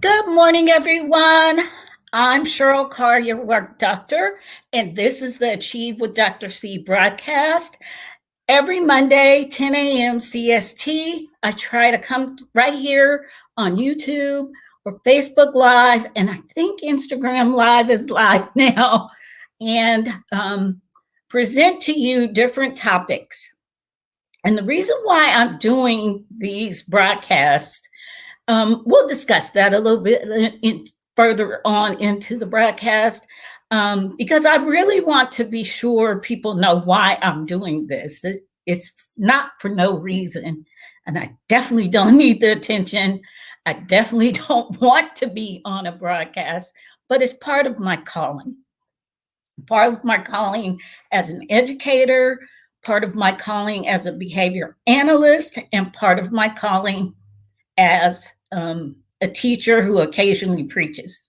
Good morning, everyone. I'm Cheryl Carr, your work doctor, and this is the Achieve with Dr. C broadcast. Every Monday, 10 a.m. CST, I try to come right here on YouTube or Facebook Live, and I think Instagram Live is live now, and present to you different topics. And the reason why I'm doing these broadcasts, we'll discuss that a little bit further on into the broadcast, because I really want to be sure people know why I'm doing this. It's not for no reason, and I definitely don't need the attention. I definitely don't want to be on a broadcast, but it's part of my calling. Part of my calling as an educator, part of my calling as a behavior analyst, and part of my calling as a teacher who occasionally preaches.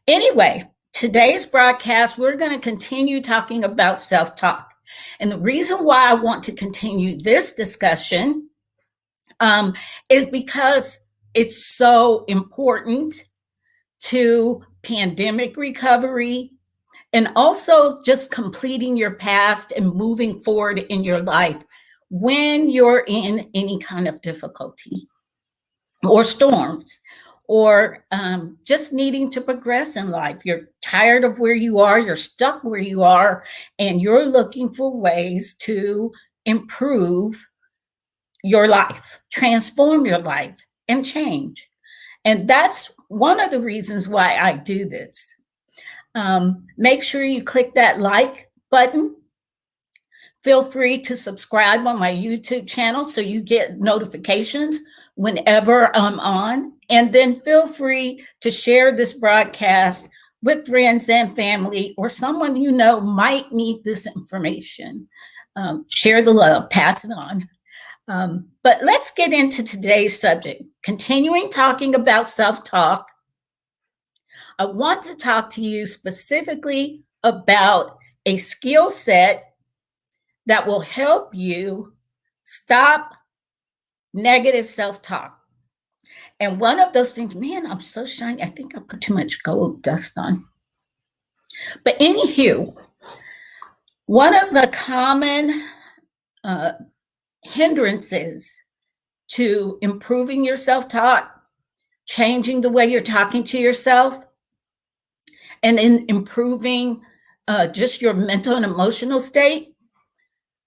Anyway, today's broadcast, we're going to continue talking about self-talk. And the reason why I want to continue this discussion is because it's so important to pandemic recovery and also just completing your past and moving forward in your life when you're in any kind of difficulty or storms, or just needing to progress in life. You're tired of where you are, you're stuck where you are, and you're looking for ways to improve your life, transform your life, and change. And that's one of the reasons why I do this. Make sure you click that like button. Feel free to subscribe on my YouTube channel so you get notifications whenever I'm on. And then feel free to share this broadcast with friends and family or someone you know might need this information. Share the love, pass it on. But let's get into today's subject. Continuing talking about self-talk, I want to talk to you specifically about a skill set that will help you stop negative self-talk. And one of those things, man, I'm so shiny. I think I put too much gold dust on. But anywho, one of the common hindrances to improving your self-talk, changing the way you're talking to yourself, and in improving just your mental and emotional state,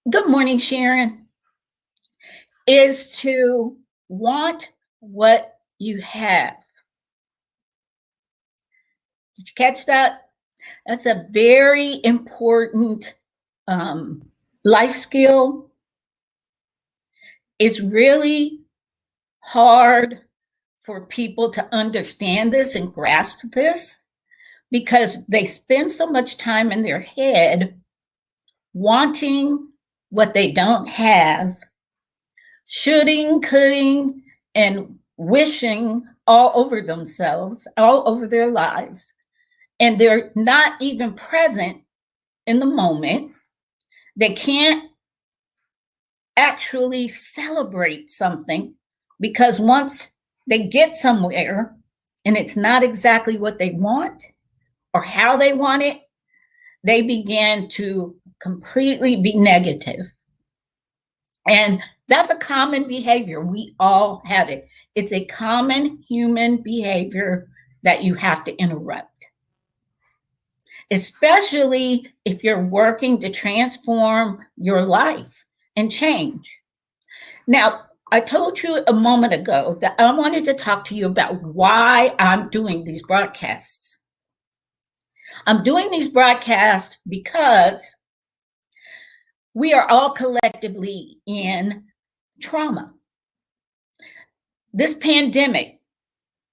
good morning, Sharon, is to want what you have. Did you catch that? That's a very important life skill. It's really hard for people to understand this and grasp this because they spend so much time in their head wanting what they don't have, shoulding, coulding, and wishing all over themselves, all over their lives. And they're not even present in the moment. They can't actually celebrate something because once they get somewhere and it's not exactly what they want or how they want it, they begin to completely be negative. And that's a common behavior. We all have it. It's a common human behavior that you have to interrupt, especially if you're working to transform your life and change. Now, I told you a moment ago that I wanted to talk to you about why I'm doing these broadcasts. I'm doing these broadcasts because we are all collectively in trauma. This pandemic,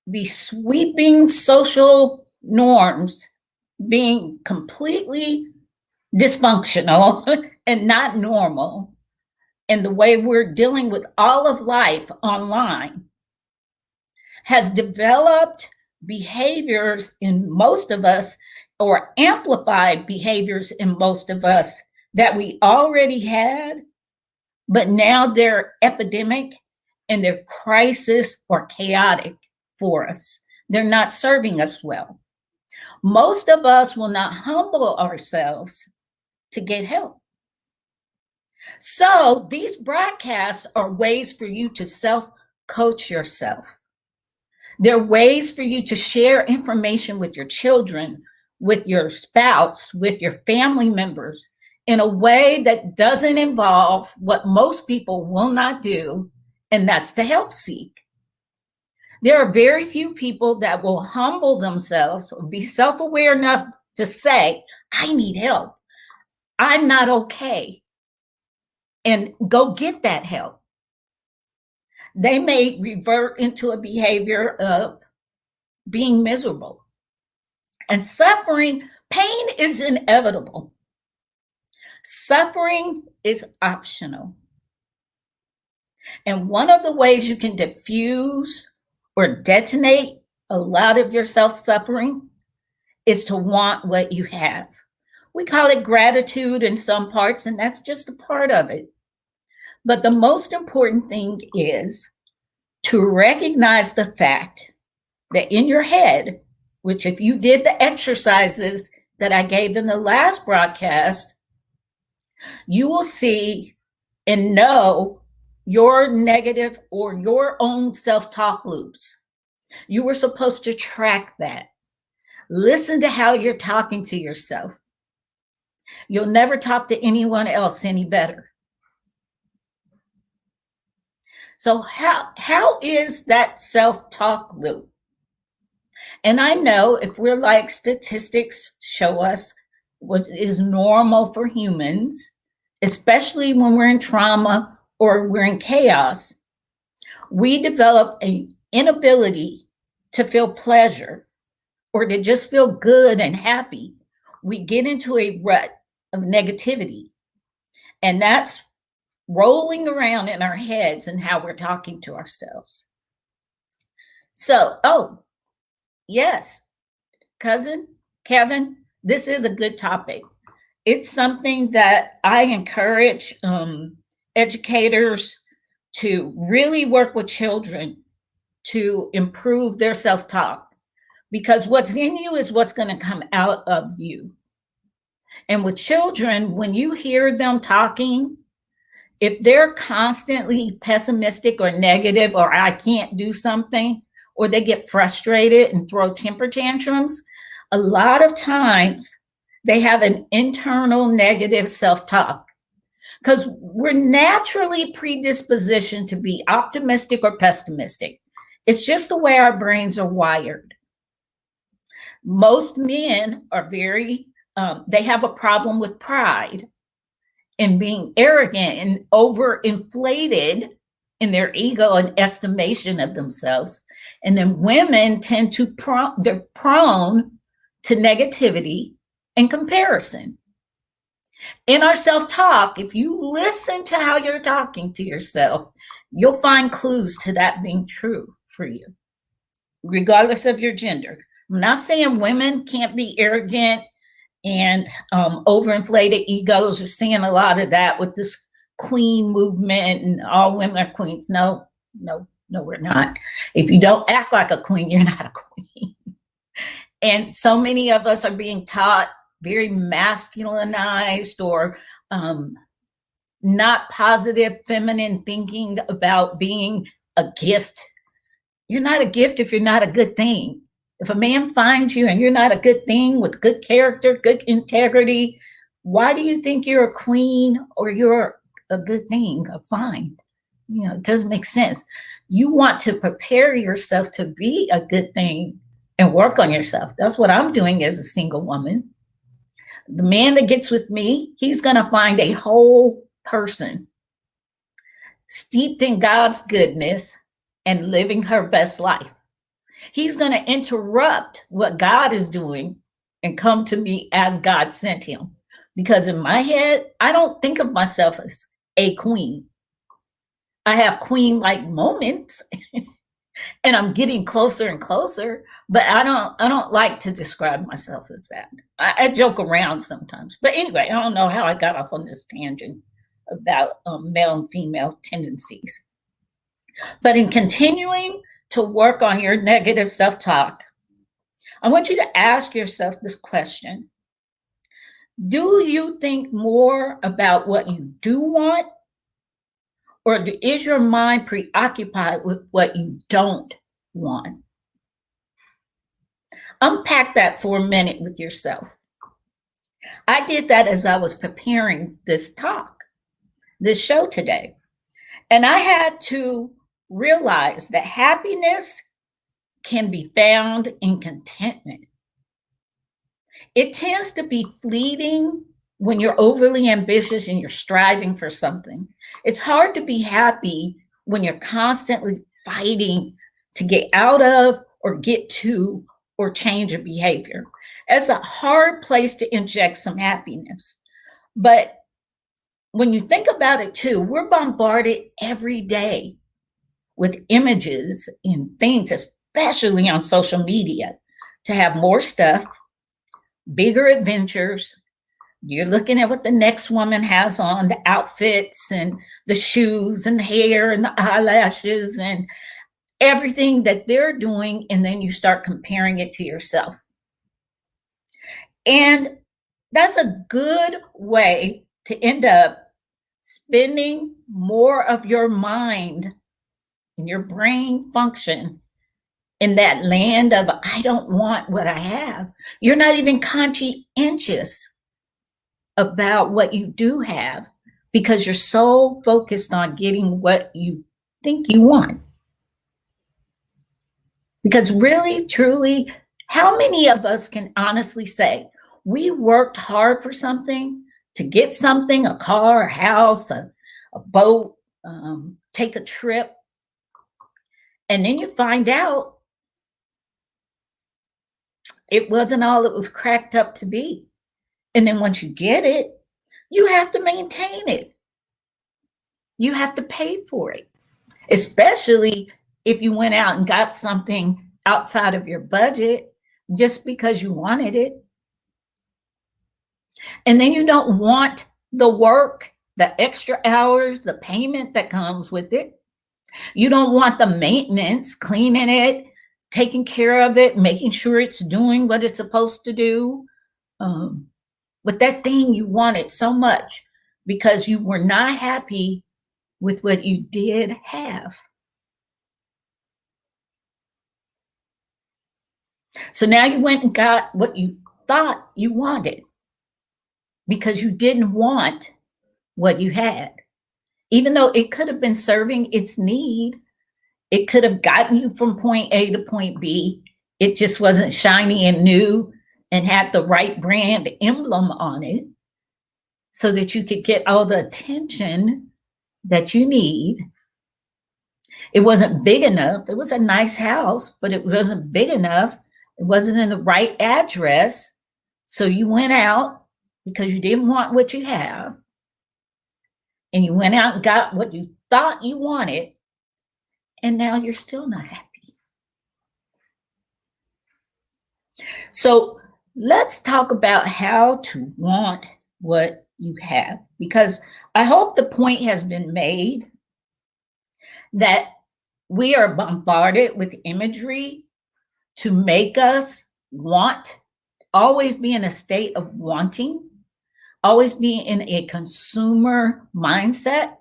the sweeping social norms being completely dysfunctional and not normal, and the way we're dealing with all of life online, has developed behaviors in most of us, or amplified behaviors in most of us that we already had, but now they're epidemic and they're crisis or chaotic for us. they're not serving us well. Most of us will not humble ourselves to get help. So these broadcasts are ways for you to self-coach yourself. They're ways for you to share information with your children, with your spouse, with your family members in a way that doesn't involve what most people will not do, and that's to help seek. There are very few people that will humble themselves or be self-aware enough to say, I need help. I'm not okay. And go get that help. They may revert into a behavior of being miserable. And suffering, pain is inevitable. Suffering is optional. And one of the ways you can diffuse or detonate a lot of your self-suffering is to want what you have. We call it gratitude in some parts, and that's just a part of it. But the most important thing is to recognize the fact that in your head, which if you did the exercises that I gave in the last broadcast, you will see and know your negative or your own self-talk loops. You were supposed to track that. Listen to how you're talking to yourself. You'll never talk to anyone else any better. So how is that self-talk loop? And I know if we're like statistics show us what is normal for humans, especially when we're in trauma or we're in chaos, we develop an inability to feel pleasure or to just feel good and happy. We get into a rut of negativity. And that's rolling around in our heads and how we're talking to ourselves. So, yes, cousin Kevin, this is a good topic. It's something that I encourage educators to really work with children to improve their self-talk, because what's in you is what's going to come out of you. And with children, when you hear them talking, if they're constantly pessimistic or negative, or I can't do something, or they get frustrated and throw temper tantrums, a lot of times they have an internal negative self-talk, because we're naturally predispositioned to be optimistic or pessimistic. It's just the way our brains are wired. Most men are they have a problem with pride and being arrogant and overinflated in their ego and estimation of themselves. And then women tend to, they're prone to negativity and comparison. In our self-talk, if you listen to how you're talking to yourself, you'll find clues to that being true for you, regardless of your gender. I'm not saying women can't be arrogant and overinflated egos. Are seeing a lot of that with this queen movement and all women are queens. No, we're not. If you don't act like a queen, you're not a queen. And so many of us are being taught very masculinized or not positive feminine thinking about being a gift. You're not a gift if you're not a good thing. If a man finds you and you're not a good thing with good character, good integrity, why do you think you're a queen or you're a good thing, a find? You know, it doesn't make sense. You want to prepare yourself to be a good thing and work on yourself. That's what I'm doing as a single woman. The man that gets with me, he's going to find a whole person steeped in God's goodness and living her best life. He's going to interrupt what God is doing and come to me as God sent him. Because in my head, I don't think of myself as a queen. I have queen-like moments and I'm getting closer and closer, but I don't like to describe myself as that. I joke around sometimes. But anyway, I don't know how I got off on this tangent about male and female tendencies. But in continuing to work on your negative self talk, I want you to ask yourself this question. Do you think more about what you do want, or is your mind preoccupied with what you don't want? Unpack that for a minute with yourself. I did that as I was preparing this talk, this show today. And I had to realize that happiness can be found in contentment. It tends to be fleeting when you're overly ambitious and you're striving for something. It's hard to be happy when you're constantly fighting to get out of or get to or change a behavior. It's a hard place to inject some happiness. But when you think about it too, we're bombarded every day with images and things, especially on social media, to have more stuff, bigger adventures. You're looking at what the next woman has on, the outfits and the shoes and the hair and the eyelashes and everything that they're doing. And then you start comparing it to yourself. And that's a good way to end up spending more of your mind and your brain function in that land of, I don't want what I have. You're not even conscientious about what you do have because you're so focused on getting what you think you want. Because really, truly, how many of us can honestly say we worked hard for something, to get something, a car, a house, a boat, take a trip, and then you find out it wasn't all it was cracked up to be. And then once you get it, you have to maintain it. You have to pay for it, especially if you went out and got something outside of your budget just because you wanted it. And then you don't want the work, the extra hours, the payment that comes with it. You don't want the maintenance, cleaning it, taking care of it, making sure it's doing what it's supposed to do. But that thing you wanted so much because you were not happy with what you did have. So now you went and got what you thought you wanted because you didn't want what you had. Even though it could have been serving its need, it could have gotten you from point A to point B. It just wasn't shiny and new and had the right brand emblem on it so that you could get all the attention that you need. It wasn't big enough. It was a nice house, but it wasn't big enough. It wasn't in the right address. So you went out because you didn't want what you have. And you went out and got what you thought you wanted. And now you're still not happy. So let's talk about how to want what you have, because I hope the point has been made that we are bombarded with imagery to make us want, always be in a state of wanting, always be in a consumer mindset.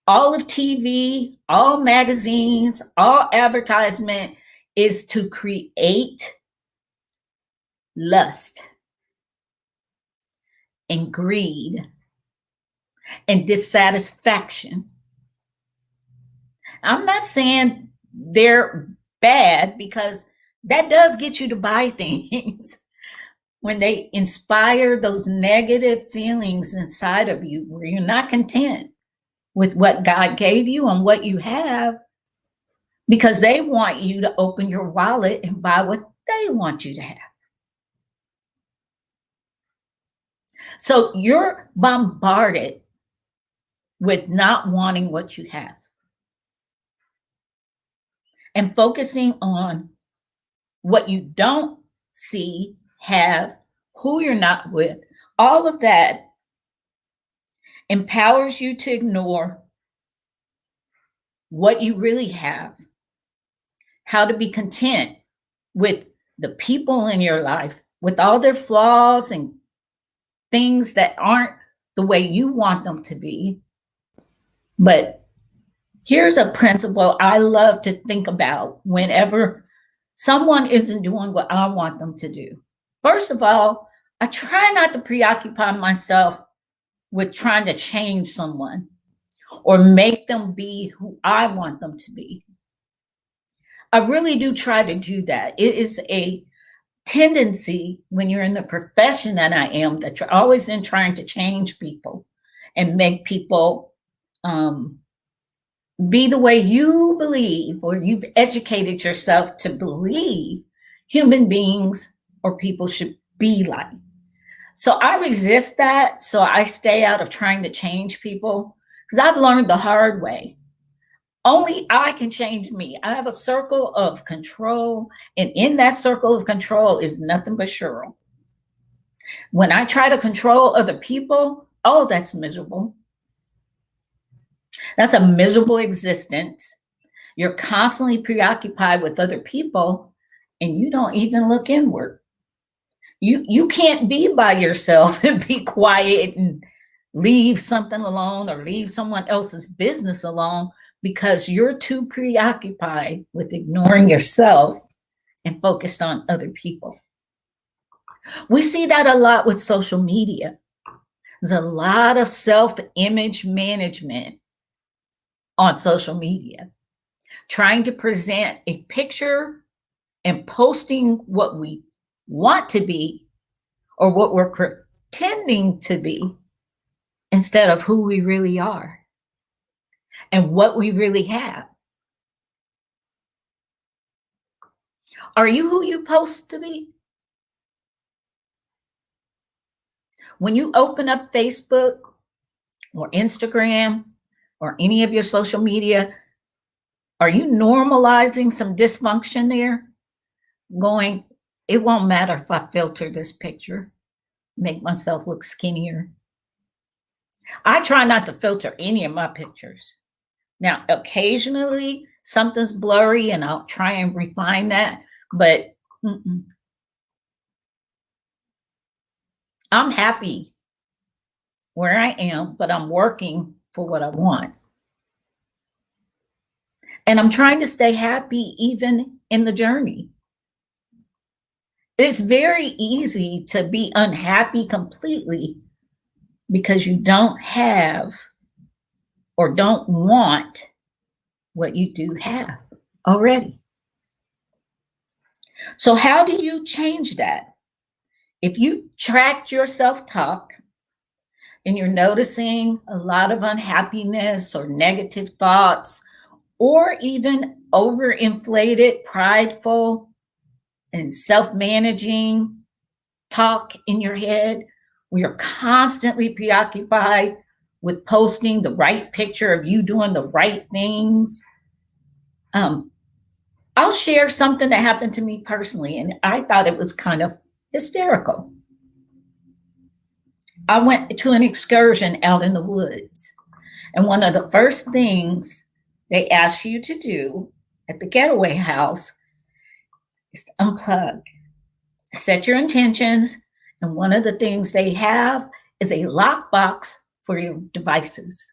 All of TV, all magazines, all advertisement is to create lust and greed and dissatisfaction. I'm not saying they're bad, because that does get you to buy things when they inspire those negative feelings inside of you where you're not content with what God gave you and what you have, because they want you to open your wallet and buy what they want you to have. So you're bombarded with not wanting what you have and focusing on what you don't see, have, who you're not with. All of that empowers you to ignore what you really have how to be content with the people in your life, with all their flaws and things that aren't the way you want them to be. But here's a principle I love to think about whenever someone isn't doing what I want them to do. First of all, I try not to preoccupy myself with trying to change someone or make them be who I want them to be. I really do try to do that. It is a tendency when you're in the profession that I am that you're always in trying to change people and make people be the way you believe or you've educated yourself to believe human beings or people should be like. So I resist that. So I stay out of trying to change people because I've learned the hard way. Only I can change me. I have a circle of control, and in that circle of control is nothing but Cheryl. When I try to control other people, oh, that's miserable. That's a miserable existence. You're constantly preoccupied with other people, and you don't even look inward. You can't be by yourself and be quiet and leave something alone or leave someone else's business alone because you're too preoccupied with ignoring yourself and focused on other people. We see that a lot with social media. There's a lot of self-image management on social media, trying to present a picture and posting what we want to be or what we're pretending to be instead of who we really are and what we really have. Are you who you post to be? When you open up Facebook or Instagram or any of your social media, are you normalizing some dysfunction there? Going, it won't matter if I filter this picture, make myself look skinnier. I try not to filter any of my pictures. Now, occasionally something's blurry and I'll try and refine that, but I'm happy where I am, but I'm working for what I want. And I'm trying to stay happy even in the journey. It's very easy to be unhappy completely because you don't have or don't want what you do have already. So how do you change that? If you track your self-talk and you're noticing a lot of unhappiness or negative thoughts, or even overinflated, prideful, and self-managing talk in your head, where you're constantly preoccupied with posting the right picture of you doing the right things. I'll share something that happened to me personally, and I thought it was kind of hysterical. I went to an excursion out in the woods, and one of the first things they ask you to do at the getaway house is to unplug, set your intentions, and one of the things they have is a lockbox for your devices.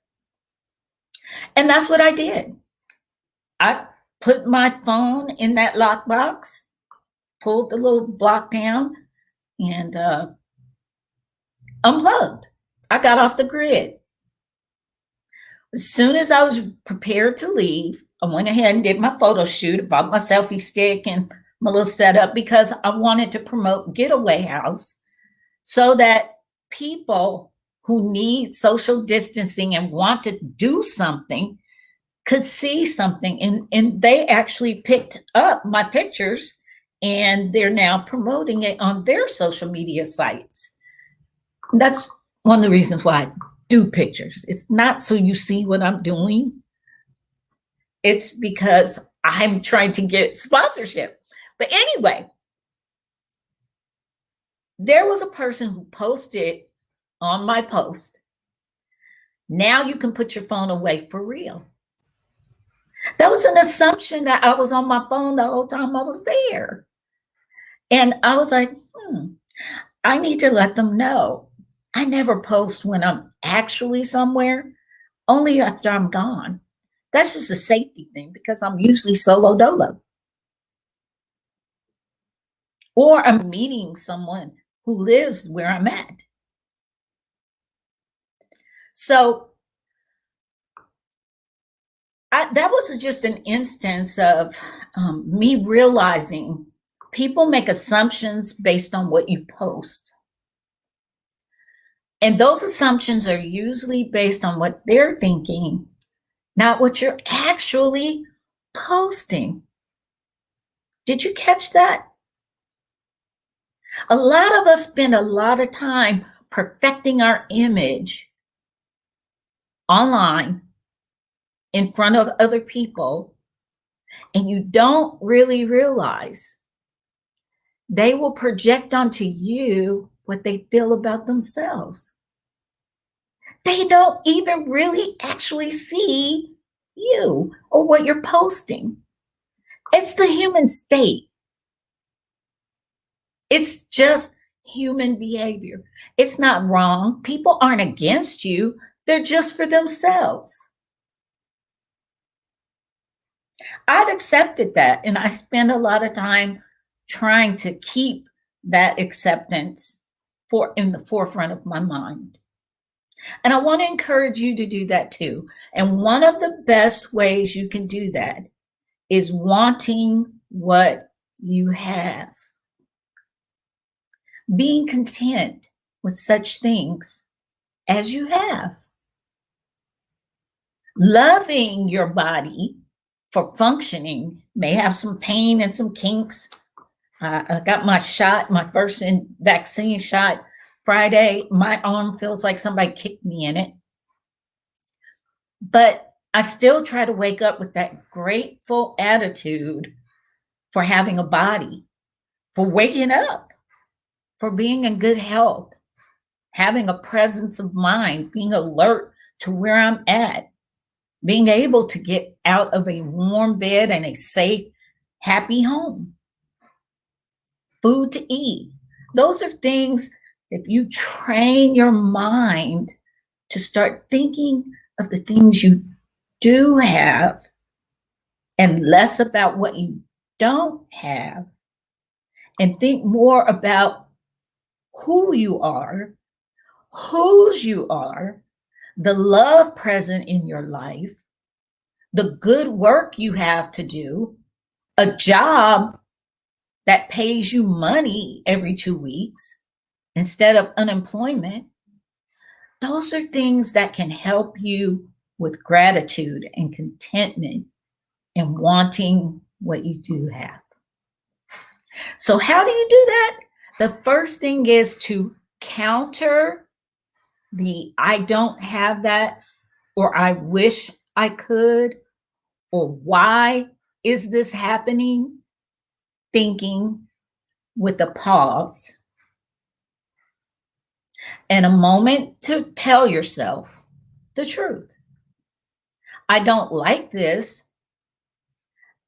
And that's what I did. I put my phone in that lockbox, pulled the little block down, and unplugged. I got off the grid. As soon as I was prepared to leave, I went ahead and did my photo shoot, bought my selfie stick and my little setup because I wanted to promote Getaway House so that people who need social distancing and want to do something could see something. And they actually picked up my pictures and they're now promoting it on their social media sites. That's one of the reasons why I do pictures. It's not so you see what I'm doing. It's because I'm trying to get sponsorship. But anyway, there was a person who posted on my post, now you can put your phone away for real. That was an assumption that I was on my phone the whole time I was there. And I was like, I need to let them know. I never post when I'm actually somewhere, only after I'm gone. That's just a safety thing because I'm usually solo dolo. Or I'm meeting someone who lives where I'm at. So that was just an instance of me realizing people make assumptions based on what you post. And those assumptions are usually based on what they're thinking, not what you're actually posting. Did you catch that? A lot of us spend a lot of time perfecting our image online in front of other people, and you don't really realize they will project onto you what they feel about themselves. They don't even really actually see you or what you're posting. It's the human state. It's just human behavior. It's not wrong. People aren't against you, they're just for themselves. I've accepted that, and I spend a lot of time trying to keep that acceptance in the forefront of my mind. And I want to encourage you to do that too. And one of the best ways you can do that is wanting what you have, being content with such things as you have, loving your body for functioning, may have some pain and some kinks. I got my shot, my first vaccine shot Friday. My arm feels like somebody kicked me in it. But I still try to wake up with that grateful attitude for having a body, for waking up, for being in good health, having a presence of mind, being alert to where I'm at, being able to get out of a warm bed and a safe, happy home, food to eat. Those are things, if you train your mind to start thinking of the things you do have and less about what you don't have, and think more about who you are, whose you are, the love present in your life, the good work you have to do, a job that pays you money every 2 weeks instead of unemployment. Those are things that can help you with gratitude and contentment and wanting what you do have. So, how do you do that? The first thing is to counter the I don't have that, or I wish I could, or why is this happening? Thinking with a pause and a moment to tell yourself the truth. I don't like this.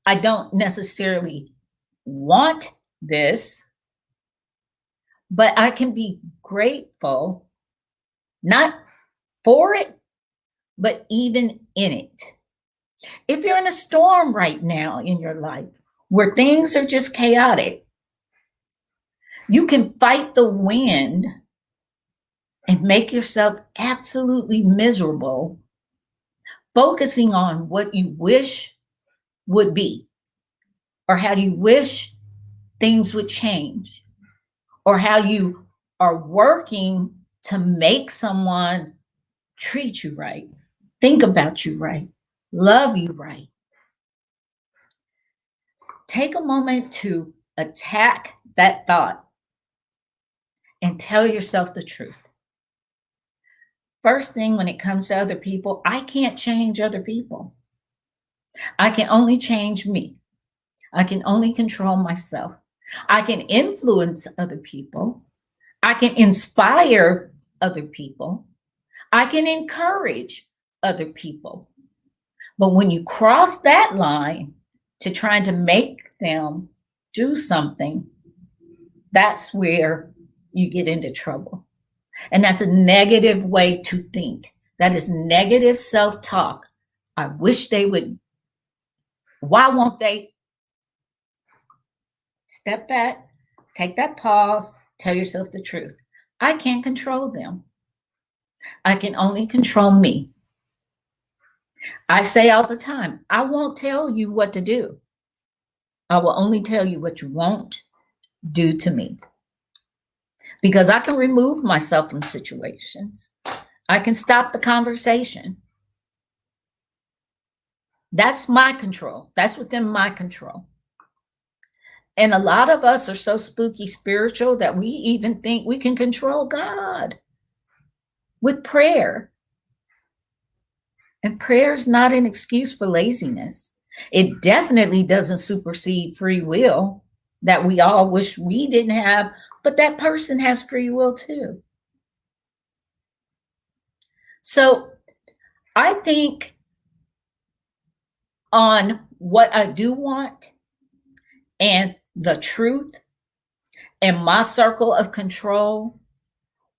I don't necessarily want this, but I can be grateful, not for it, but even in it. If you're in a storm right now in your life where things are just chaotic, you can fight the wind and make yourself absolutely miserable, focusing on what you wish would be, or how you wish things would change, or how you are working to make someone treat you right, think about you right, love you right. Take a moment to attack that thought and tell yourself the truth. First thing, when it comes to other people, I can't change other people. I can only change me. I can only control myself. I can influence other people. I can inspire other people. I can encourage other people. But when you cross that line to trying to make them do something, that's where you get into trouble. And that's a negative way to think. That is negative self-talk. I wish they would. Why won't they? Step back, take that pause, tell yourself the truth. I can't control them. I can only control me. I say all the time, I won't tell you what to do. I will only tell you what you won't do to me. Because I can remove myself from situations. I can stop the conversation. That's my control. That's within my control. And a lot of us are so spooky spiritual that we even think we can control God with prayer. And prayer is not an excuse for laziness. It definitely doesn't supersede free will that we all wish we didn't have, but that person has free will too. So I think on what I do want and the truth and my circle of control,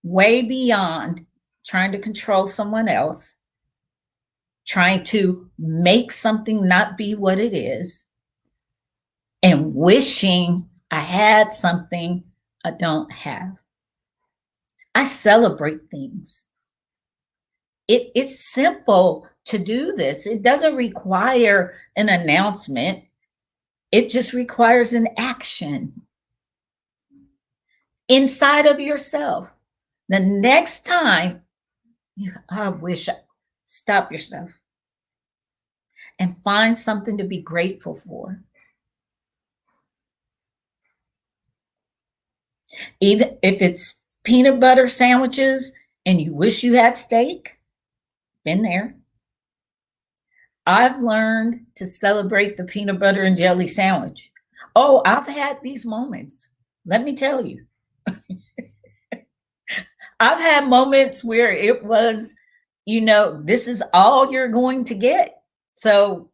way beyond trying to control someone else, trying to make something not be what it is, and wishing I had something I don't have. I celebrate things. It's simple to do this. It doesn't require an announcement. It just requires an action inside of yourself. The next time stop yourself and find something to be grateful for. Even if it's peanut butter sandwiches and you wish you had steak, been there. I've learned to celebrate the peanut butter and jelly sandwich. Oh, I've had these moments. Let me tell you. I've had moments where it was, this is all you're going to get. So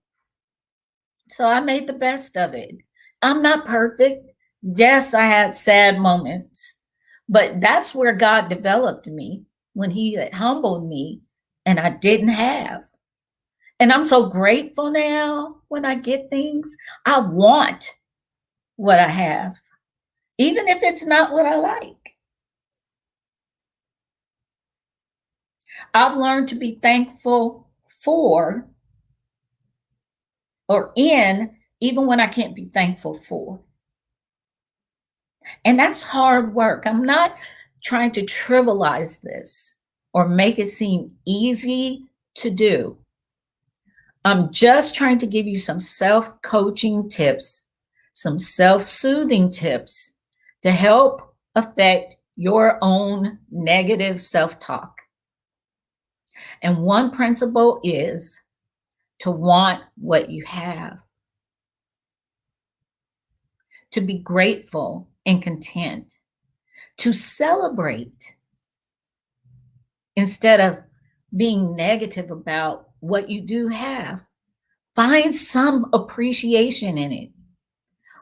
I made the best of it. I'm not perfect. Yes, I had sad moments, but that's where God developed me, when he had humbled me and I didn't have. And I'm so grateful now when I get things. I want what I have, even if it's not what I like. I've learned to be thankful for or in, even when I can't be thankful for. And that's hard work. I'm not trying to trivialize this or make it seem easy to do. I'm just trying to give you some self-coaching tips, some self-soothing tips to help affect your own negative self-talk. And one principle is to want what you have, to be grateful and content, to celebrate instead of being negative about what you do have. Find some appreciation in it.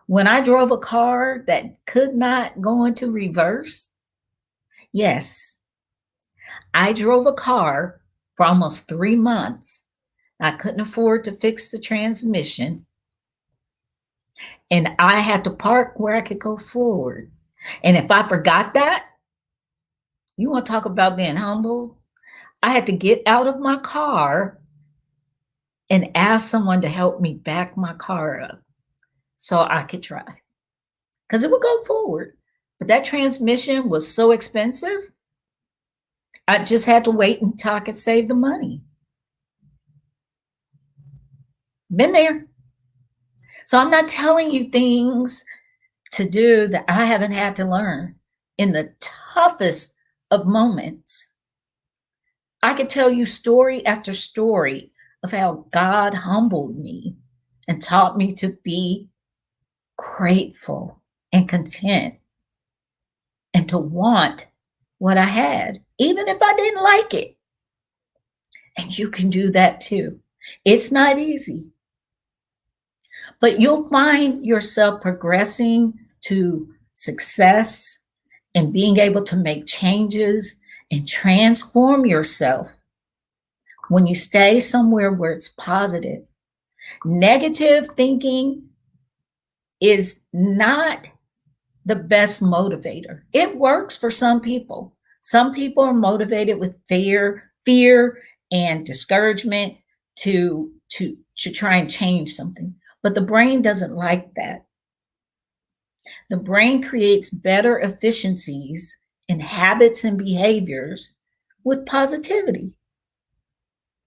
When I drove a car that could not go into reverse, yes, I drove a car for almost 3 months. I couldn't afford to fix the transmission. And I had to park where I could go forward. And if I forgot that, you want to talk about being humble? I had to get out of my car and ask someone to help me back my car up so I could drive, because it would go forward. But that transmission was so expensive, I just had to wait until I could save the money. Been there. So I'm not telling you things to do that I haven't had to learn in the toughest of moments. I could tell you story after story of how God humbled me and taught me to be grateful and content and to want what I had, even if I didn't like it. And you can do that too. It's not easy, but you'll find yourself progressing to success and being able to make changes and transform yourself when you stay somewhere where it's positive. Negative thinking is not the best motivator. It works for some people. Some people are motivated with fear and discouragement to try and change something. But the brain doesn't like that. The brain creates better efficiencies in habits and behaviors with positivity.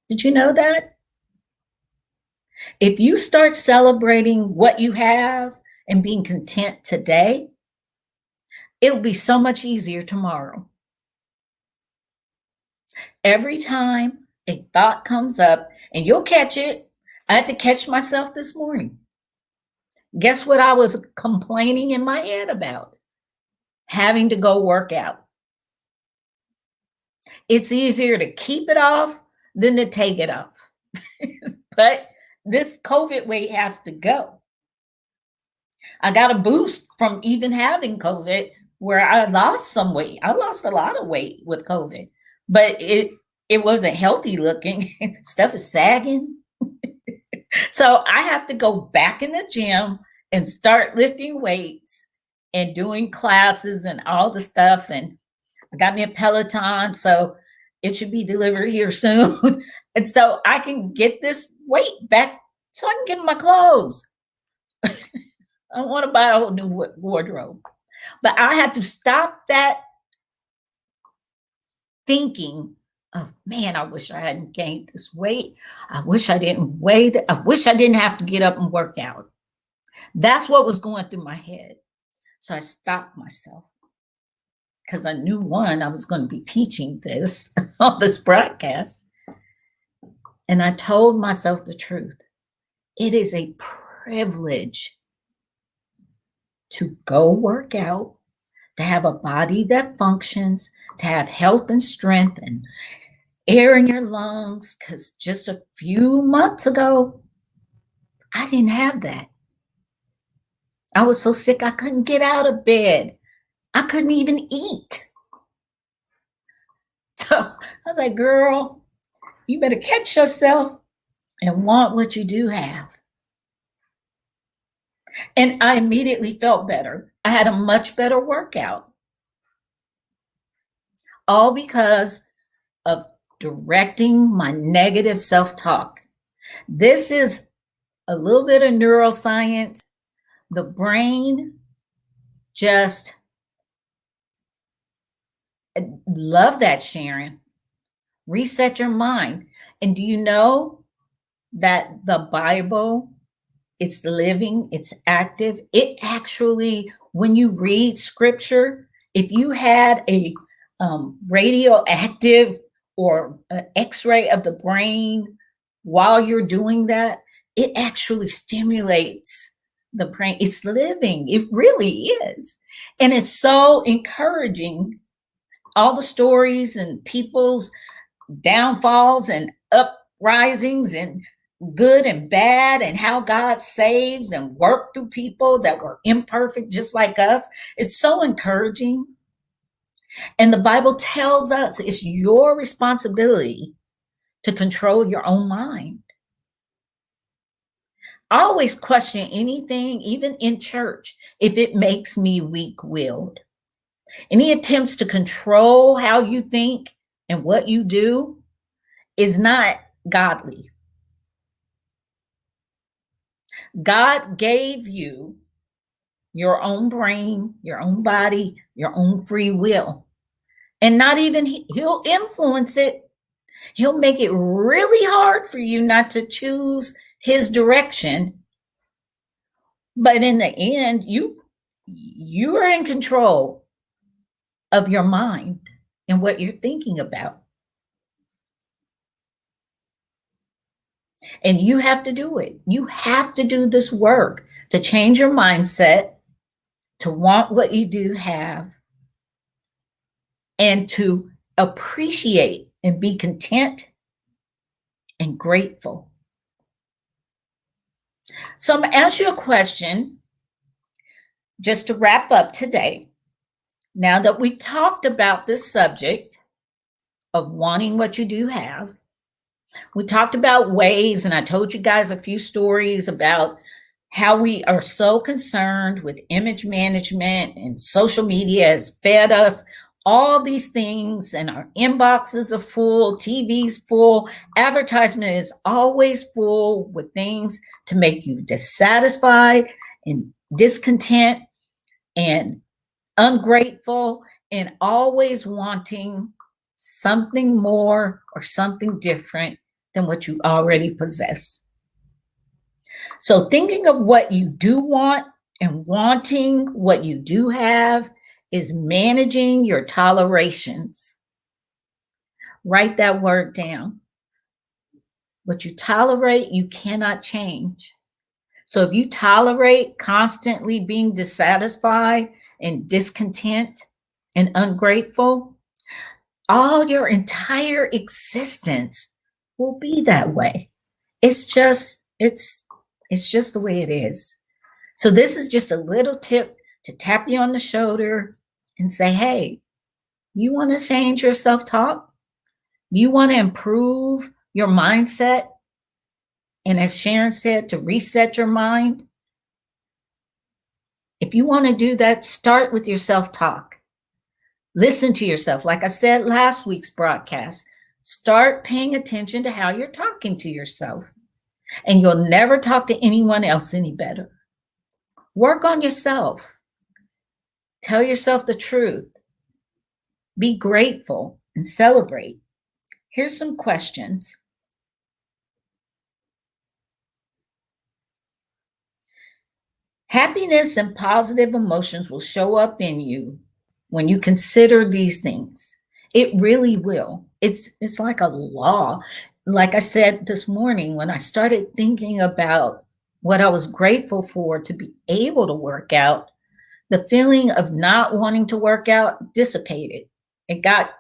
Did you know that? If you start celebrating what you have and being content today, it'll be so much easier tomorrow. Every time a thought comes up, and you'll catch it, I had to catch myself this morning. Guess what I was complaining in my head about? Having to go work out. It's easier to keep it off than to take it off. But this COVID weight has to go. I got a boost from even having COVID where I lost some weight. I lost a lot of weight with COVID, but it wasn't healthy looking. Stuff is sagging. So I have to go back in the gym and start lifting weights and doing classes and all the stuff. And I got me a Peloton, so it should be delivered here soon. And so I can get this weight back so I can get in my clothes. I don't want to buy a whole new wardrobe. But I had to stop that thinking of, man, I wish I hadn't gained this weight. I wish I didn't weigh that. I wish I didn't have to get up and work out. That's what was going through my head. So I stopped myself because I knew, one, I was going to be teaching this on this broadcast. And I told myself the truth. It is a privilege to go work out, to have a body that functions, to have health and strength and air in your lungs. Because just a few months ago, I didn't have that. I was so sick, I couldn't get out of bed. I couldn't even eat. So I was like, girl, you better catch yourself and want what you do have. And I immediately felt better. I had a much better workout. All because of directing my negative self-talk. This is a little bit of neuroscience. The brain just love that, Sharon. Reset your mind. And do you know that the Bible, it's living, it's active. It actually, when you read scripture, if you had a radioactive or an x-ray of the brain while you're doing that, it actually stimulates the brain. It's living. It really is. And it's so encouraging. All the stories and people's downfalls and uprisings and good and bad and how God saves and worked through people that were imperfect just like us. It's so encouraging. And the Bible tells us it's your responsibility to control your own mind. I always question anything, even in church, if it makes me weak-willed. Any attempts to control how you think and what you do is not godly. God gave you your own brain, your own body, your own free will. And not even, he'll influence it. He'll make it really hard for you not to choose his direction. But in the end, you are in control of your mind and what you're thinking about. And you have to do it. You have to do this work to change your mindset, to want what you do have, and to appreciate and be content and grateful So I'm going to ask you a question just to wrap up today. Now that we talked about this subject of wanting what you do have, we talked about ways, and I told you guys a few stories about how we are so concerned with image management, and social media has fed us all these things, and our inboxes are full, TV's full, advertisement is always full with things to make you dissatisfied and discontent and ungrateful and always wanting something more or something different than what you already possess. So, thinking of what you do want and wanting what you do have is managing your tolerations. Write that word down. What you tolerate, you cannot change. So, if you tolerate constantly being dissatisfied and discontent and ungrateful, all your entire existence will be that way. It's just the way it is. So this is just a little tip to tap you on the shoulder and say, hey, you want to change your self-talk? You want to improve your mindset? And as Sharon said, to reset your mind. If you want to do that, start with your self-talk. Listen to yourself. Like I said last week's broadcast, start paying attention to how you're talking to yourself, and you'll never talk to anyone else any better. Work on yourself. Tell yourself the truth. Be grateful and celebrate. Here's some questions. Happiness and positive emotions will show up in you when you consider these things. It really will. It's like a law. Like I said this morning, when I started thinking about what I was grateful for to be able to work out, the feeling of not wanting to work out dissipated. It got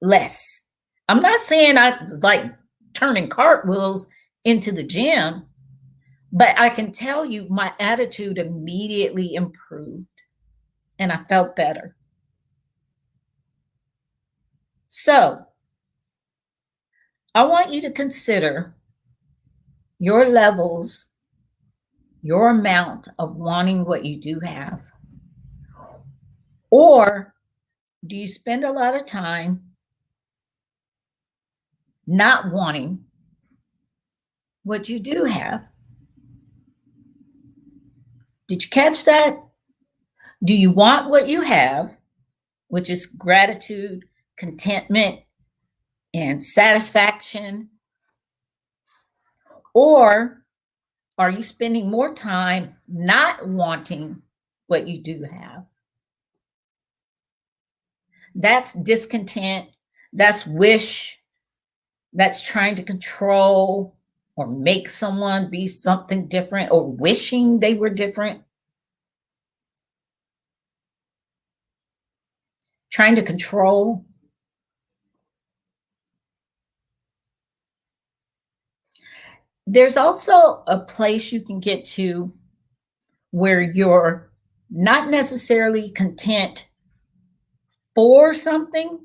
less. I'm not saying I was like turning cartwheels into the gym, but I can tell you my attitude immediately improved and I felt better. So I want you to consider your levels, your amount of wanting what you do have. Or do you spend a lot of time not wanting what you do have? Did you catch that? Do you want what you have, which is gratitude, contentment, and satisfaction? Or are you spending more time not wanting what you do have? That's discontent, that's wish, that's trying to control or make someone be something different or wishing they were different. Trying to control. There's also a place you can get to where you're not necessarily content for something,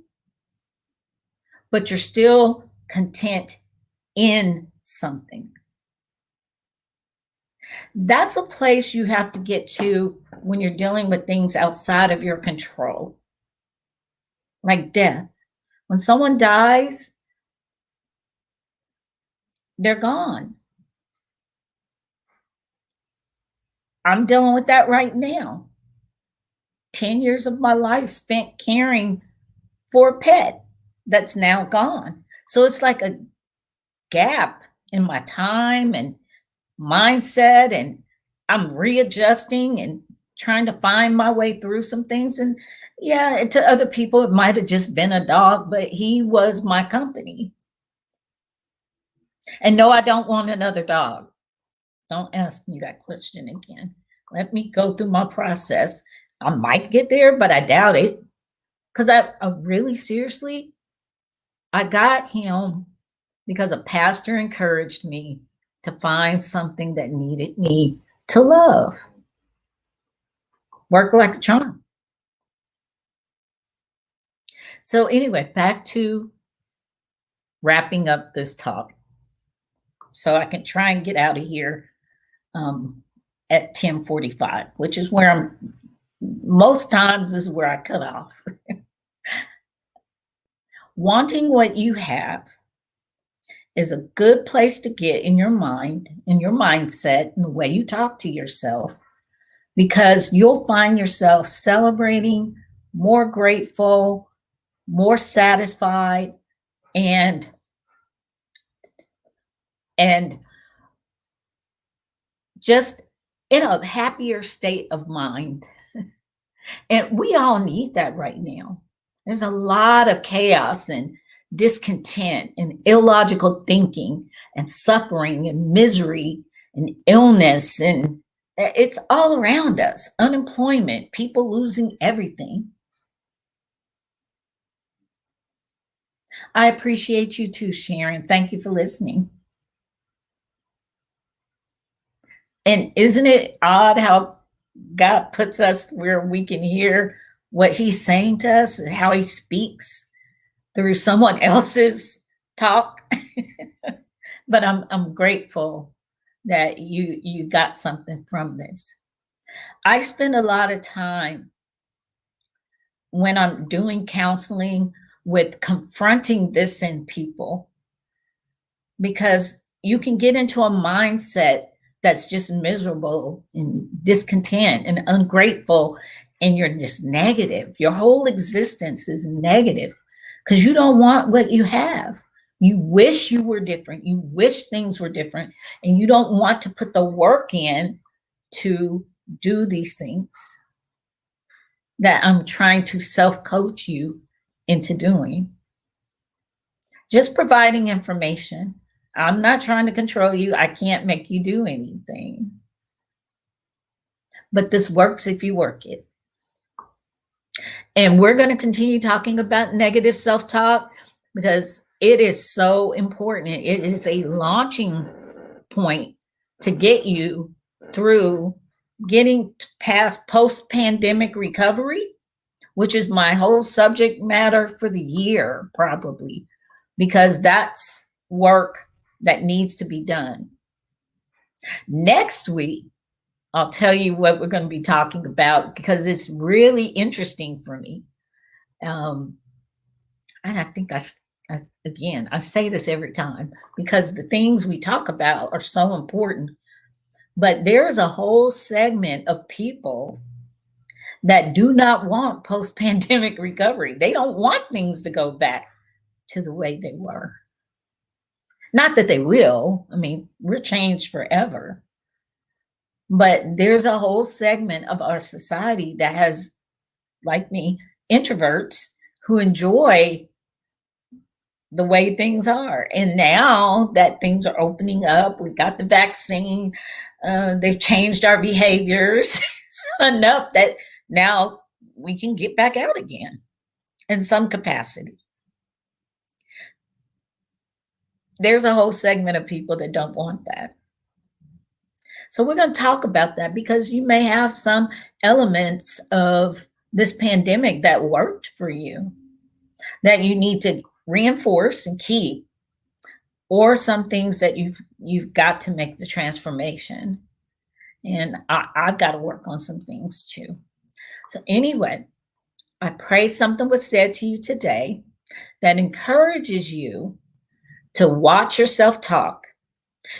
but you're still content in something. That's a place you have to get to when you're dealing with things outside of your control, like death. When someone dies, they're gone. I'm dealing with that right now. 10 years of my life spent caring for a pet that's now gone. So it's like a gap in my time and mindset, and I'm readjusting and trying to find my way through some things. And yeah, to other people, it might have just been a dog, but he was my company. And no, I don't want another dog. Don't ask me that question again. Let me go through my process. I might get there, but I doubt it. Because I really seriously, I got him because a pastor encouraged me to find something that needed me to love. Work like a charm. So anyway, back to wrapping up this talk so I can try and get out of here at 10:45, which is where I'm most times is where I cut off. Wanting what you have is a good place to get in your mind, in your mindset, in the way you talk to yourself, because you'll find yourself celebrating, more grateful, more satisfied, and just in a happier state of mind. And we all need that right now. There's a lot of chaos and discontent and illogical thinking and suffering and misery and illness, and it's all around us. Unemployment, people losing everything. I appreciate you too, Sharon. Thank you for listening. And isn't it odd how God puts us where we can hear what he's saying to us, how he speaks through someone else's talk? But I'm grateful that you got something from this. I spend a lot of time when I'm doing counseling with confronting this in people, because you can get into a mindset that's just miserable and discontent and ungrateful, and you're just negative. Your whole existence is negative because you don't want what you have. You wish you were different. You wish things were different, and you don't want to put the work in to do these things that I'm trying to self-coach you into doing. Just providing information. I'm not trying to control you. I can't make you do anything. But this works if you work it. And we're going to continue talking about negative self-talk because it is so important. It is a launching point to get you through getting past post-pandemic recovery, which is my whole subject matter for the year, probably, because that's work that needs to be done. Next week, I'll tell you what we're going to be talking about because it's really interesting for me. And I think again, I say this every time because the things we talk about are so important. But there's a whole segment of people that do not want post-pandemic recovery. They don't want things to go back to the way they were. Not that they will. I mean, we're changed forever. But there's a whole segment of our society that has, like me, introverts who enjoy the way things are. And now that things are opening up, we've got the vaccine, they've changed our behaviors enough that now we can get back out again in some capacity. There's a whole segment of people that don't want that. So we're going to talk about that because you may have some elements of this pandemic that worked for you that you need to reinforce and keep, or some things that you've got to make the transformation. And I've got to work on some things too. So anyway, I pray something was said to you today that encourages you to watch yourself talk.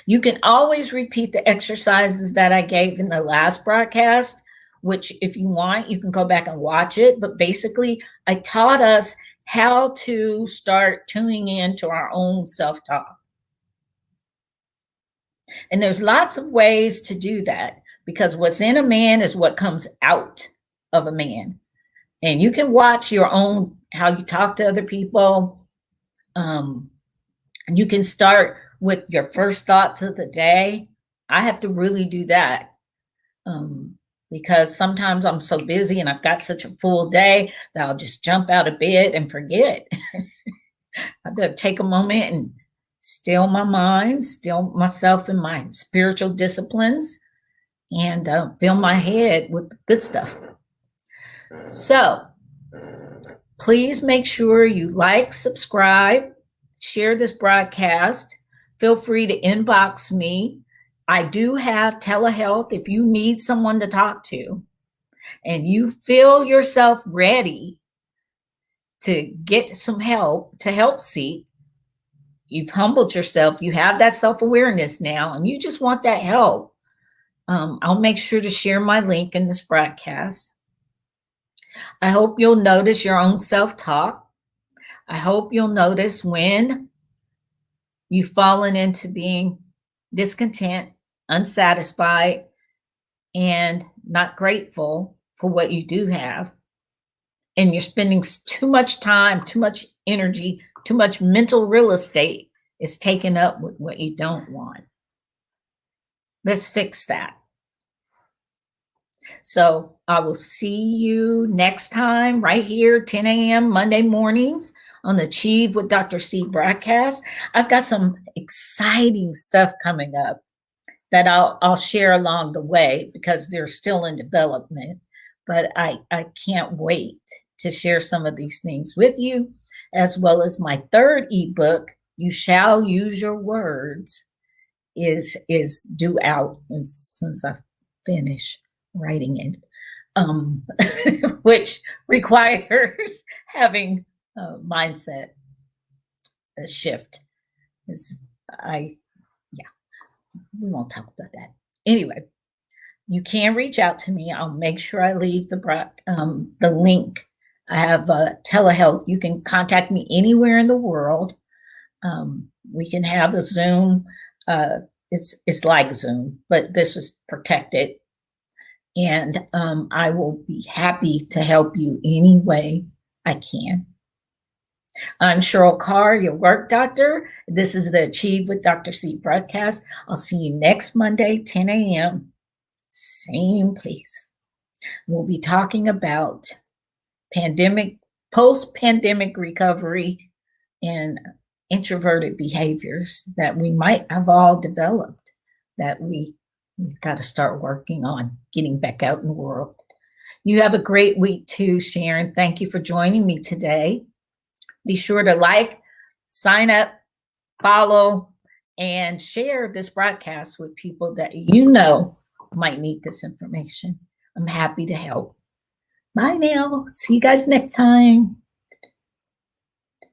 You can always repeat the exercises that I gave in the last broadcast, which if you want, you can go back and watch it. But basically, I taught us how to start tuning in to our own self-talk. And there's lots of ways to do that because what's in a man is what comes out of a man. And you can watch your own, how you talk to other people. And you can start with your first thoughts of the day. I have to really do that because sometimes I'm so busy and I've got such a full day that I'll just jump out of bed and forget. I better take a moment and still my mind, still myself in my spiritual disciplines, and fill my head with good stuff. So please make sure you like, subscribe, share this broadcast. Feel free to inbox me. I do have telehealth if you need someone to talk to and you feel yourself ready to get some help, to help seek. You've humbled yourself. You have that self-awareness now, and you just want that help. I'll make sure to share my link in this broadcast. I hope you'll notice your own self-talk. I hope you'll notice when you've fallen into being discontent, unsatisfied, and not grateful for what you do have. And you're spending too much time, too much energy, too much mental real estate is taken up with what you don't want. Let's fix that. So I will see you next time right here, 10 a.m. Monday mornings on the Achieve with Dr. C broadcast. I've got some exciting stuff coming up that I'll share along the way because they're still in development. But I can't wait to share some of these things with you, as well as my third ebook, You Shall Use Your Words, is due out as soon as I finish writing it, which requires having a mindset a shift. We won't talk about that. Anyway, you can reach out to me. I'll make sure I leave the link. I have telehealth. You can contact me anywhere in the world. We can have a Zoom. It's like Zoom, but this is protected. And I will be happy to help you any way I can. I'm Cheryl Carr, your work doctor. This is the Achieve with Dr. C broadcast. I'll see you next Monday, 10 a.m. Same place. We'll be talking about post-pandemic recovery and introverted behaviors that we might have all developed that we've got to start working on getting back out in the world. You have a great week too, Sharon. Thank you for joining me today. Be sure to like, sign up, follow, and share this broadcast with people that you know might need this information. I'm happy to help. Bye now. See you guys next time.